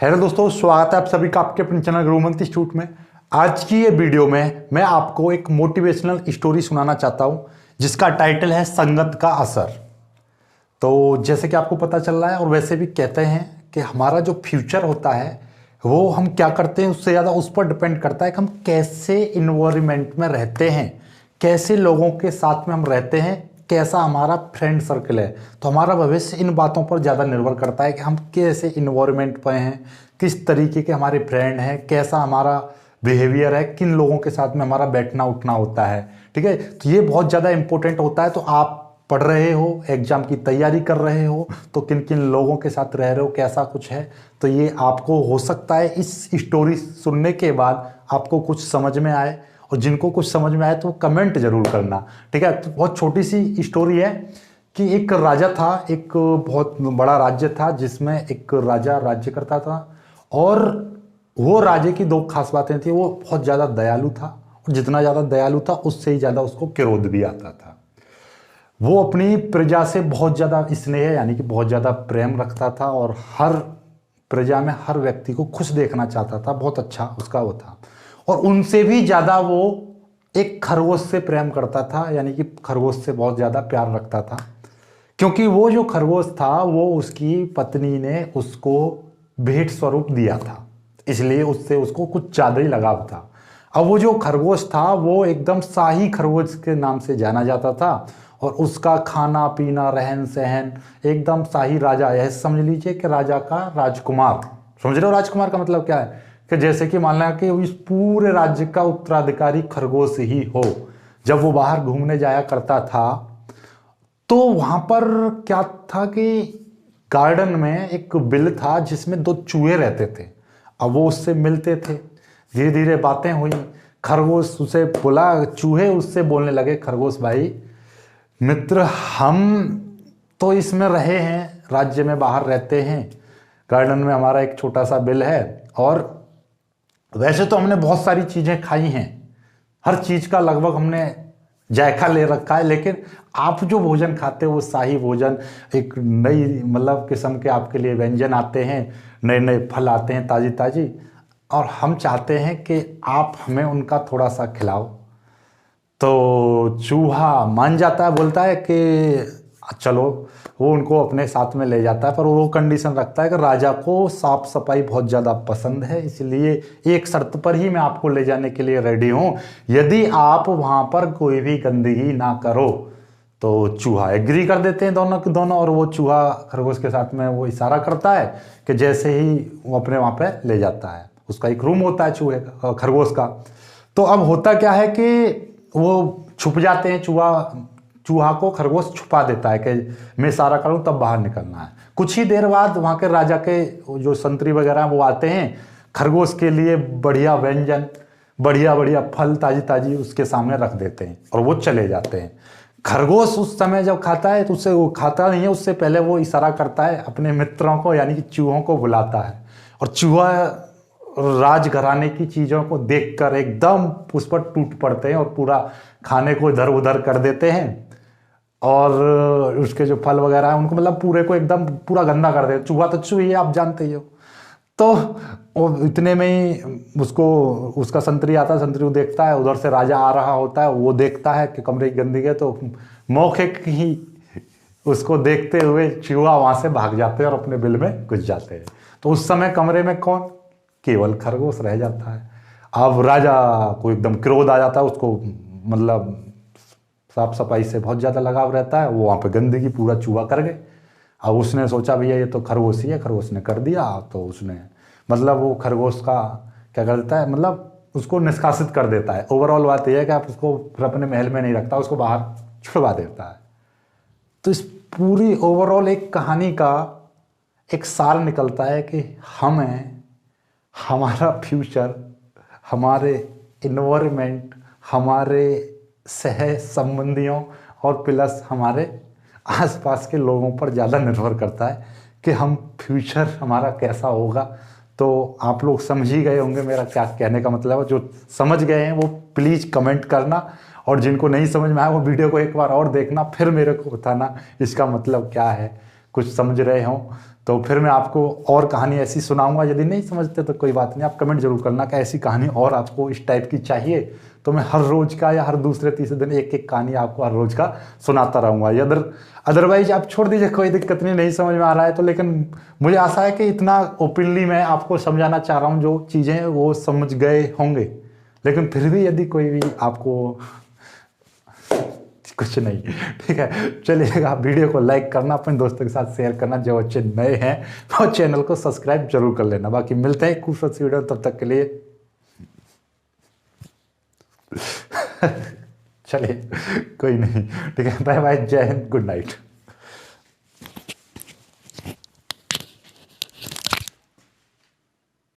Hello दोस्तों, स्वागत है आप सभी का आपके अपने चैनल गुरुमंत्र इंस्टीट्यूट में। आज की ये वीडियो में मैं आपको एक मोटिवेशनल स्टोरी सुनाना चाहता हूँ जिसका टाइटल है संगत का असर। तो जैसे कि आपको पता चल रहा है और वैसे भी कहते हैं कि हमारा जो फ्यूचर होता है वो हम क्या करते हैं उससे ज़्यादा उस पर डिपेंड करता है कि हम कैसे इन्वायरमेंट में रहते हैं, कैसे लोगों के साथ में हम रहते हैं, कैसा हमारा फ्रेंड सर्कल है। तो हमारा भविष्य इन बातों पर ज़्यादा निर्भर करता है कि हम कैसे इन्वायरमेंट पर हैं, किस तरीके के हमारे फ्रेंड हैं, कैसा हमारा बिहेवियर है, किन लोगों के साथ में हमारा बैठना उठना होता है। ठीक है, तो ये बहुत ज़्यादा इंपॉर्टेंट होता है। तो आप पढ़ रहे हो, एग्जाम की तैयारी कर रहे हो, तो किन किन लोगों के साथ रह रहे हो, कैसा कुछ है, तो ये आपको हो सकता है इस स्टोरी सुनने के बाद आपको कुछ समझ में आए। और जिनको कुछ समझ में आए तो कमेंट जरूर करना। ठीक है, तो बहुत छोटी सी स्टोरी है कि एक राजा था, एक बहुत बड़ा राज्य था जिसमें एक राजा राज्य करता था। और वो राजे की दो खास बातें थी, वो बहुत ज़्यादा दयालु था और जितना ज़्यादा दयालु था उससे ही ज़्यादा उसको क्रोध भी आता था। वो अपनी प्रजा से बहुत ज़्यादा स्नेह यानी कि बहुत ज़्यादा प्रेम रखता था और हर प्रजा में हर व्यक्ति को खुश देखना चाहता था। बहुत अच्छा उसका वो था। और उनसे भी ज़्यादा वो एक खरगोश से प्रेम करता था, यानी कि खरगोश से बहुत ज़्यादा प्यार रखता था। क्योंकि वो जो खरगोश था वो उसकी पत्नी ने उसको भेंट स्वरूप दिया था, इसलिए उससे उसको कुछ ज़्यादा ही लगाव था। अब वो जो खरगोश था वो एकदम शाही खरगोश के नाम से जाना जाता था और उसका खाना पीना रहन सहन एकदम शाही राजा, यह समझ लीजिए कि राजा का राजकुमार। समझ रहे हो राजकुमार का मतलब क्या है? कि जैसे कि मान लें कि इस पूरे राज्य का उत्तराधिकारी खरगोश ही हो। जब वो बाहर घूमने जाया करता था तो वहां पर क्या था कि गार्डन में एक बिल था जिसमें दो चूहे रहते थे। अब वो उससे मिलते थे, धीरे धीरे बातें हुई। खरगोश उसे बोला, चूहे उससे बोलने लगे, खरगोश भाई मित्र, हम तो इसमें रहे हैं, राज्य में बाहर रहते हैं, गार्डन में हमारा एक छोटा सा बिल है और वैसे तो हमने बहुत सारी चीज़ें खाई हैं, हर चीज़ का लगभग हमने जायका ले रखा है, लेकिन आप जो भोजन खाते हो वो शाही भोजन, एक नई मतलब किस्म के आपके लिए व्यंजन आते हैं, नए नए फल आते हैं ताज़ी ताज़ी, और हम चाहते हैं कि आप हमें उनका थोड़ा सा खिलाओ। तो चूहा मान जाता है, बोलता है कि चलो, वो उनको अपने साथ में ले जाता है। पर वो कंडीशन रखता है कि राजा को साफ सफाई बहुत ज़्यादा पसंद है, इसलिए एक शर्त पर ही मैं आपको ले जाने के लिए रेडी हूँ, यदि आप वहाँ पर कोई भी गंदगी ना करो। तो चूहा एग्री कर देते हैं दोनों के दोनों, और वो चूहा खरगोश के साथ में वो इशारा करता है कि जैसे ही वो अपने वहाँ पर ले जाता है, उसका एक रूम होता है चूहे का, खरगोश का। तो अब होता क्या है कि वो छुप जाते हैं, चूहा को खरगोश छुपा देता है कि मैं इशारा करूं तब बाहर निकलना है। कुछ ही देर बाद वहाँ के राजा के जो संतरी वगैरह वो आते हैं, खरगोश के लिए बढ़िया व्यंजन, बढ़िया बढ़िया फल ताजी ताजी उसके सामने रख देते हैं और वो चले जाते हैं। खरगोश उस समय जब खाता है तो उससे वो खाता नहीं है, उससे पहले वो इशारा करता है अपने मित्रों को, यानी कि चूहों को बुलाता है। और चूहा राजघराने की चीज़ों को देखकर एकदम उस पर टूट पड़ते हैं और पूरा खाने को इधर उधर कर देते हैं, और उसके जो फल वगैरह हैं उनको मतलब पूरे को एकदम पूरा गंदा कर देते। चूहा तो चूही आप जानते ही हो। तो वो इतने में ही उसका संतरी आता है, संतरी वो देखता है, उधर से राजा आ रहा होता है, वो देखता है कि कमरे की गंदगी है, तो मौके ही उसको देखते हुए चूहा वहाँ से भाग जाते हैं और अपने बिल में घुस जाते हैं। तो उस समय कमरे में कौन? केवल खरगोश रह जाता है। अब राजा को एकदम क्रोध आ जाता है, उसको मतलब साफ सफाई से बहुत ज़्यादा लगाव रहता है, वो वहाँ पे गंदगी पूरा चूहा कर गए। अब उसने सोचा भैया ये तो खरगोश ही है, खरगोश ने कर दिया, तो उसने मतलब वो खरगोश का क्या कर देता है, मतलब उसको निष्कासित कर देता है। ओवरऑल बात यह है कि आप उसको फिर अपने महल में नहीं रखता, उसको बाहर छुड़वा देता है। तो इस पूरी ओवरऑल एक कहानी का एक सार निकलता है कि हमें हमारा फ्यूचर, हमारे इन्वायरमेंट, हमारे सह संबंधियों और प्लस हमारे आसपास के लोगों पर ज़्यादा निर्भर करता है कि हम फ्यूचर हमारा कैसा होगा। तो आप लोग समझ ही गए होंगे मेरा क्या कहने का मतलब है। जो समझ गए हैं वो प्लीज़ कमेंट करना, और जिनको नहीं समझ में आया वो वीडियो को एक बार और देखना, फिर मेरे को बताना इसका मतलब क्या है, कुछ समझ रहे हो तो फिर मैं आपको और कहानी ऐसी सुनाऊंगा। यदि नहीं समझते तो कोई बात नहीं, आप कमेंट जरूर करना कि ऐसी कहानी और आपको इस टाइप की चाहिए, तो मैं हर रोज का या हर दूसरे तीसरे दिन एक एक कहानी आपको हर रोज का सुनाता रहूँगा। या अदरवाइज आप छोड़ दीजिए, कोई दिक्कत नहीं, नहीं समझ में आ रहा है तो। लेकिन मुझे आशा है कि इतना ओपनली मैं आपको समझाना चाह रहा हूँ, जो चीज़ें वो समझ गए होंगे। लेकिन फिर भी यदि कोई भी आपको कुछ नहीं, ठीक है, चलिएगा, वीडियो को लाइक करना, अपने दोस्तों के साथ शेयर करना, जो बच्चे नए हैं वो चैनल को सब्सक्राइब जरूर कर लेना। बाकी मिलते हैं खूबसूरत सी वीडियो, तब तक के लिए चलिए, कोई नहीं, ठीक है, बाय बाय, जय हिंद, गुड नाइट।